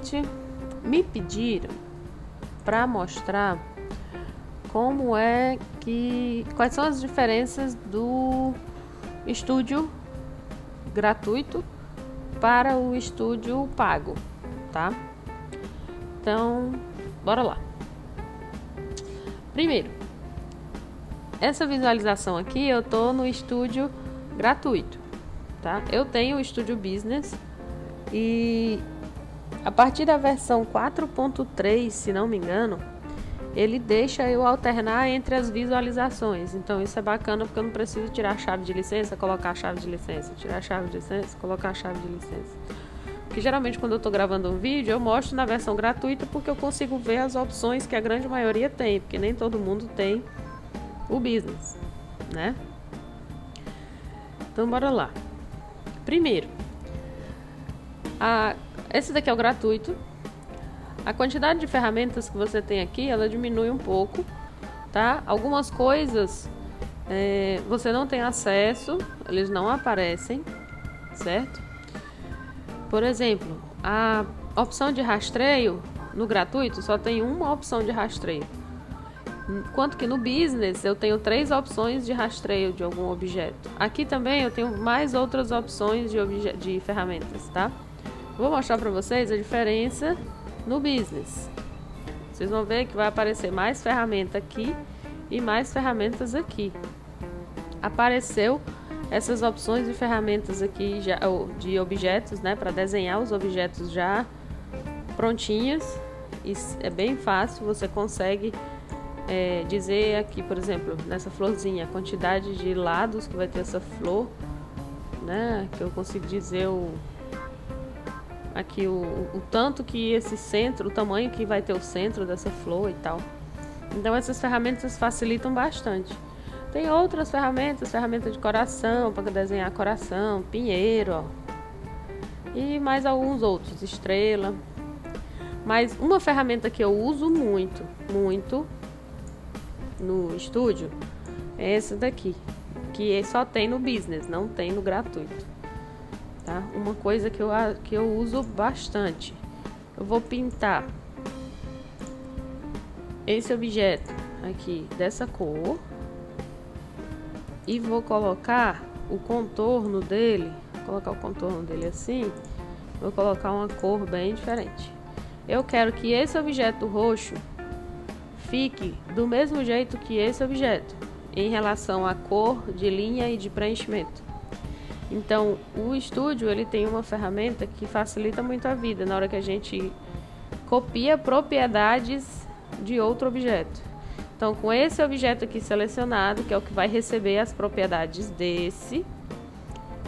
seguinte, me pediram para mostrar quais são as diferenças do estúdio gratuito para o estúdio pago, tá? Então, bora lá. Primeiro, essa visualização aqui eu tô no estúdio gratuito, tá? Eu tenho o estúdio Business e a partir da versão 4.3, se não me engano, ele deixa eu alternar entre as visualizações. Então isso é bacana porque eu não preciso tirar a chave de licença, colocar a chave de licença, tirar a chave de licença, colocar a chave de licença. Porque geralmente quando eu estou gravando um vídeo eu mostro na versão gratuita porque eu consigo ver as opções que a grande maioria tem, porque nem todo mundo tem o business, né? Então bora lá. Primeiro, esse daqui é o gratuito. A quantidade de ferramentas que você tem aqui, ela diminui um pouco, tá? Algumas coisas você não tem acesso, eles não aparecem, certo? Por exemplo, a opção de rastreio no gratuito só tem uma opção de rastreio. Enquanto que no business eu tenho 3 opções de rastreio de algum objeto. Aqui também eu tenho mais outras opções de ferramentas, tá? Vou mostrar para vocês a diferença no business. Vocês vão ver que vai aparecer mais ferramenta aqui e mais ferramentas aqui. Apareceu essas opções de ferramentas aqui já, de objetos, né, para desenhar os objetos já prontinhos. Isso é bem fácil, você consegue dizer aqui, por exemplo, nessa florzinha, a quantidade de lados que vai ter essa flor, né, que eu consigo dizer aqui o tanto que esse centro, o tamanho que vai ter o centro dessa flor e tal. Então essas ferramentas facilitam bastante. Tem outras ferramentas, ferramenta de coração, para desenhar coração, pinheiro, ó. E mais alguns outros, estrela. Mas uma ferramenta que eu uso muito no estúdio é essa daqui, que só tem no business, não tem no gratuito. Tá? Uma coisa que eu uso bastante. Eu vou pintar esse objeto aqui dessa cor e vou colocar o contorno dele. Vou colocar o contorno dele assim. Vou colocar uma cor bem diferente. Eu quero que esse objeto roxo fique do mesmo jeito que esse objeto em relação à cor de linha e de preenchimento. Então, o estúdio ele tem uma ferramenta que facilita muito a vida na hora que a gente copia propriedades de outro objeto. Então, com esse objeto aqui selecionado, que é o que vai receber as propriedades desse,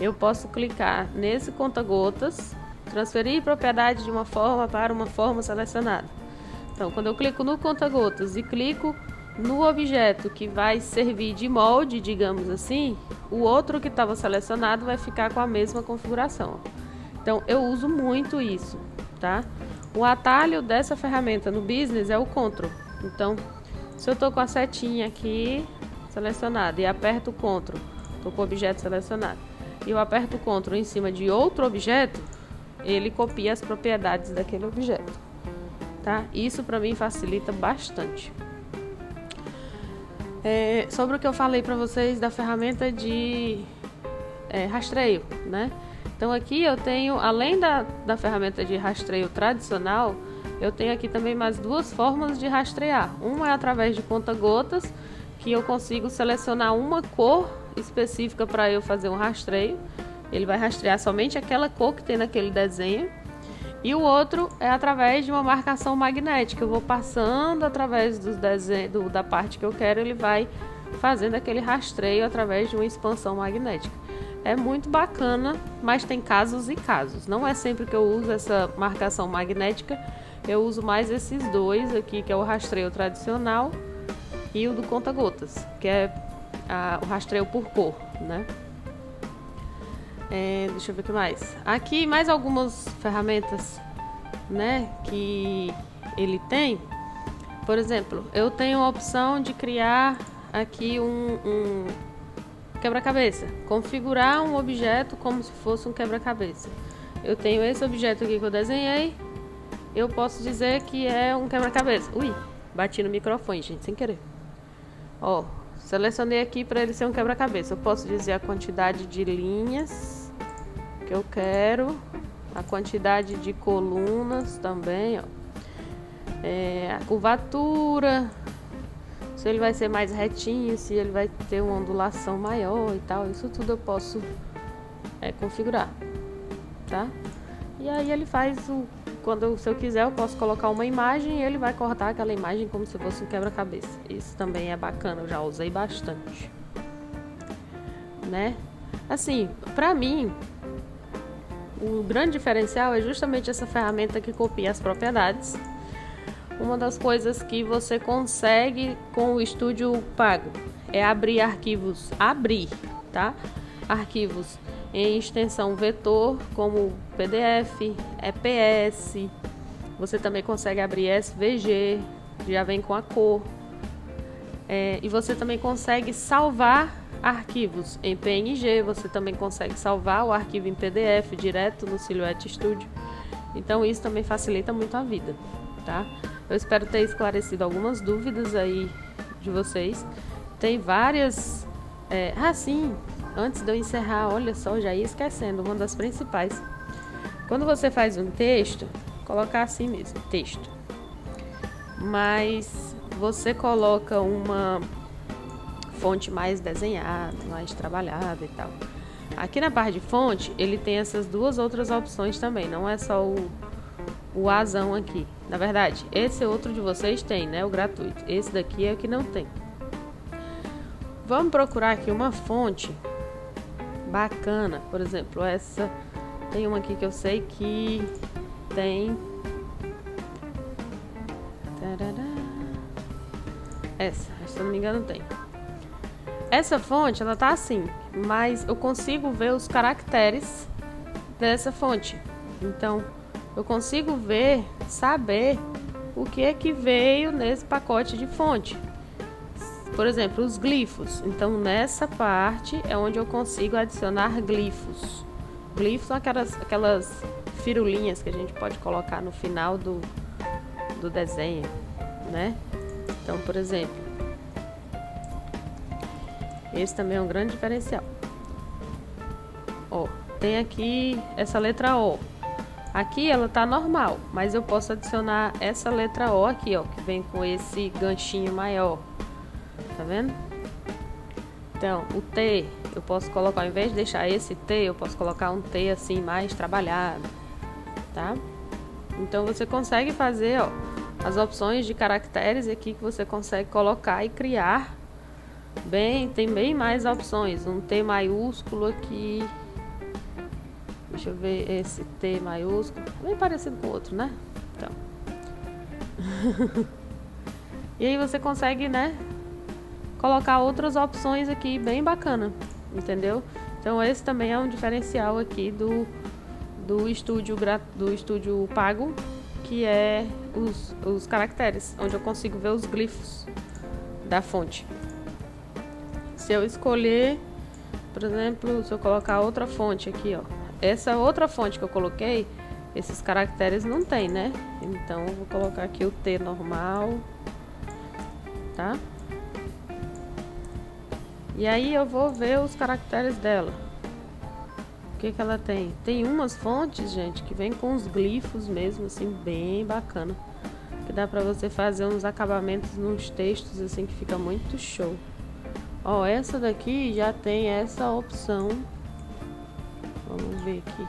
eu posso clicar nesse conta-gotas, transferir propriedade de uma forma para uma forma selecionada. Então, quando eu clico no conta-gotas e clico no objeto que vai servir de molde, digamos assim, o outro que estava selecionado vai ficar com a mesma configuração. Então, eu uso muito isso, tá? O atalho dessa ferramenta no business é o Ctrl. Então, se eu estou com a setinha aqui selecionada e aperto o Ctrl, estou com o objeto selecionado, e eu aperto o Ctrl em cima de outro objeto, ele copia as propriedades daquele objeto, tá? Isso para mim facilita bastante. Sobre o que eu falei para vocês da ferramenta de rastreio, né? Então aqui eu tenho, além da ferramenta de rastreio tradicional, eu tenho aqui também mais 2 formas de rastrear. Uma é através de conta-gotas, que eu consigo selecionar uma cor específica para eu fazer um rastreio. Ele vai rastrear somente aquela cor que tem naquele desenho. E o outro é através de uma marcação magnética. Eu vou passando através dos desenhos, da parte que eu quero, ele vai fazendo aquele rastreio através de uma expansão magnética. É muito bacana, mas tem casos e casos. Não é sempre que eu uso essa marcação magnética. Eu uso mais esses 2 aqui, que é o rastreio tradicional e o do conta-gotas, que é o rastreio por cor, né? Deixa eu ver o que mais. Aqui mais algumas ferramentas, né, que ele tem. Por exemplo, eu tenho a opção de criar aqui um quebra-cabeça, configurar um objeto como se fosse um quebra-cabeça. Eu tenho esse objeto aqui que eu desenhei eu posso dizer que é um quebra-cabeça. Ui, bati no microfone, gente, sem querer. Ó, selecionei aqui para ele ser um quebra-cabeça. Eu posso dizer a quantidade de linhas que eu quero, a quantidade de colunas também, ó. A curvatura, se ele vai ser mais retinho, se ele vai ter uma ondulação maior e tal. Isso tudo eu posso configurar, tá? E aí ele faz se eu quiser, eu posso colocar uma imagem e ele vai cortar aquela imagem como se fosse um quebra-cabeça. Isso também é bacana, eu já usei bastante, né? Assim, pra mim, o grande diferencial é justamente essa ferramenta que copia as propriedades. Uma das coisas que você consegue com o estúdio pago é abrir arquivos, tá? Arquivos em extensão vetor, como PDF, EPS. Você também consegue abrir SVG, já vem com a cor. E você também consegue salvar arquivos em PNG, você também consegue salvar o arquivo em PDF direto no Silhouette Studio. Então isso também facilita muito a vida, tá? Eu espero ter esclarecido algumas dúvidas aí de vocês. Tem várias... sim, antes de eu encerrar, olha só, já ia esquecendo, uma das principais. Quando você faz um texto, colocar assim mesmo, texto. Mas você coloca uma fonte mais desenhada, mais trabalhada e tal. Aqui na parte de fonte, ele tem essas duas outras opções também, não é só o Azão aqui. Na verdade, esse outro de vocês tem, né? O gratuito. Esse daqui é o que não tem. Vamos procurar aqui uma fonte bacana. Por exemplo, essa. Tem uma aqui que eu sei que tem. Essa, se eu não me engano, tem. Essa fonte, ela tá assim, mas eu consigo ver os caracteres dessa fonte. Então, eu consigo saber o que é que veio nesse pacote de fonte. Por exemplo, os glifos. Então, nessa parte é onde eu consigo adicionar glifos. Glifos são aquelas firulinhas que a gente pode colocar no final do desenho, né? Então, por exemplo, esse também é um grande diferencial. Ó, tem aqui essa letra O. Aqui ela tá normal, mas eu posso adicionar essa letra O aqui, ó, que vem com esse ganchinho maior. Tá vendo? Então, o T, eu posso colocar, ao invés de deixar esse T, eu posso colocar um T assim mais trabalhado, tá? Então você consegue fazer, ó, as opções de caracteres aqui que você consegue colocar e criar tem bem mais opções. Um T maiúsculo aqui. Deixa eu ver esse T maiúsculo. Bem parecido com o outro, né? Então. E aí você consegue, né? Colocar outras opções aqui bem bacana. Entendeu? Então esse também é um diferencial aqui do estúdio pago, que é os caracteres, onde eu consigo ver os glifos da fonte. Se eu escolher, por exemplo, se eu colocar outra fonte aqui, ó, essa outra fonte que eu coloquei, esses caracteres não tem, né? Então eu vou colocar aqui o T normal, tá? E aí eu vou ver os caracteres dela. O que ela tem? Tem umas fontes, gente, que vem com os glifos mesmo, assim, bem bacana. Que dá pra você fazer uns acabamentos nos textos, assim, que fica muito show. Ó, essa daqui já tem essa opção. Vamos ver aqui.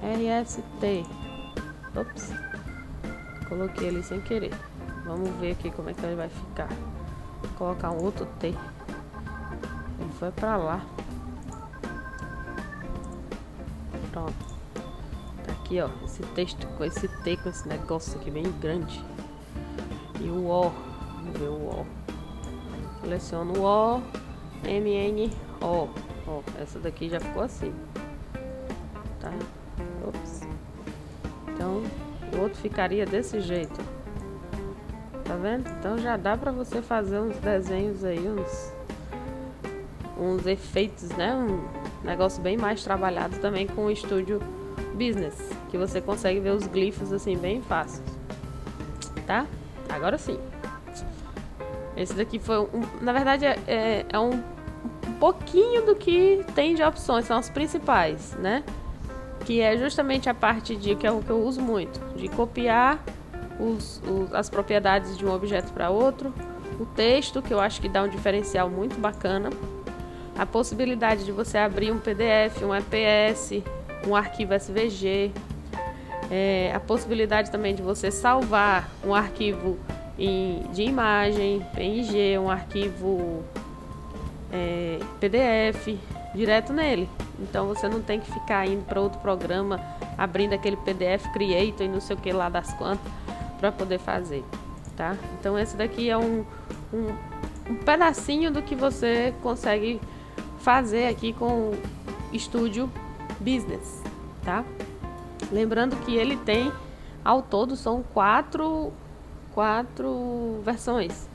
RST. Ops. Coloquei ali sem querer. Vamos ver aqui como é que ele vai ficar. Vou colocar um outro T. Ele foi pra lá. Pronto. Tá aqui, ó. Esse texto com esse T, com esse negócio aqui bem grande. E o O. Vamos ver o O. Seleciono o O. MNO. Ó, essa daqui já ficou assim. Tá? Ops. Então, o outro ficaria desse jeito. Tá vendo? Então já dá pra você fazer uns desenhos aí, uns efeitos, né? Um negócio bem mais trabalhado também com o estúdio Business, que você consegue ver os glifos assim bem fáceis, tá? Agora sim. Esse daqui foi na verdade é um pouquinho do que tem de opções, são as principais, né? Que é justamente a parte de que é o que eu uso muito, de copiar as propriedades de um objeto para outro, o texto, que eu acho que dá um diferencial muito bacana, a possibilidade de você abrir um PDF, um EPS, um arquivo SVG, a possibilidade também de você salvar um arquivo de imagem, PNG, um arquivo PDF direto nele. Então você não tem que ficar indo para outro programa, abrindo aquele PDF Creator e não sei o que lá das quantas para poder fazer, tá? Então esse daqui é um pedacinho do que você consegue fazer aqui com o Studio Business, tá? Lembrando que ele tem, ao todo, são quatro versões.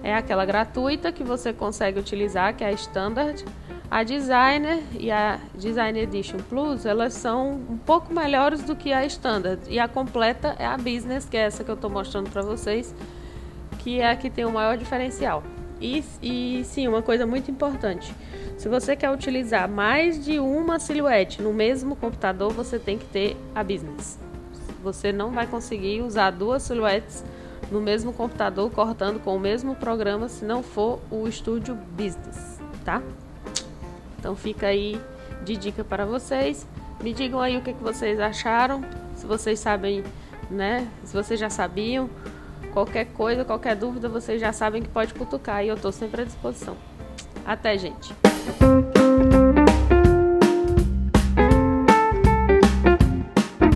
É aquela gratuita que você consegue utilizar, que é a Standard. A Designer e a Designer Edition Plus, elas são um pouco melhores do que a Standard. E a completa é a Business, que é essa que eu estou mostrando para vocês, que é a que tem o maior diferencial. E sim, uma coisa muito importante. Se você quer utilizar mais de uma silhuete no mesmo computador, você tem que ter a Business. Você não vai conseguir usar duas silhuetes no mesmo computador, cortando com o mesmo programa, se não for o Studio Business, tá? Então fica aí de dica para vocês. Me digam aí o que vocês acharam, se vocês sabem, né? Se vocês já sabiam, qualquer coisa, qualquer dúvida, vocês já sabem que pode cutucar e eu estou sempre à disposição. Até, gente!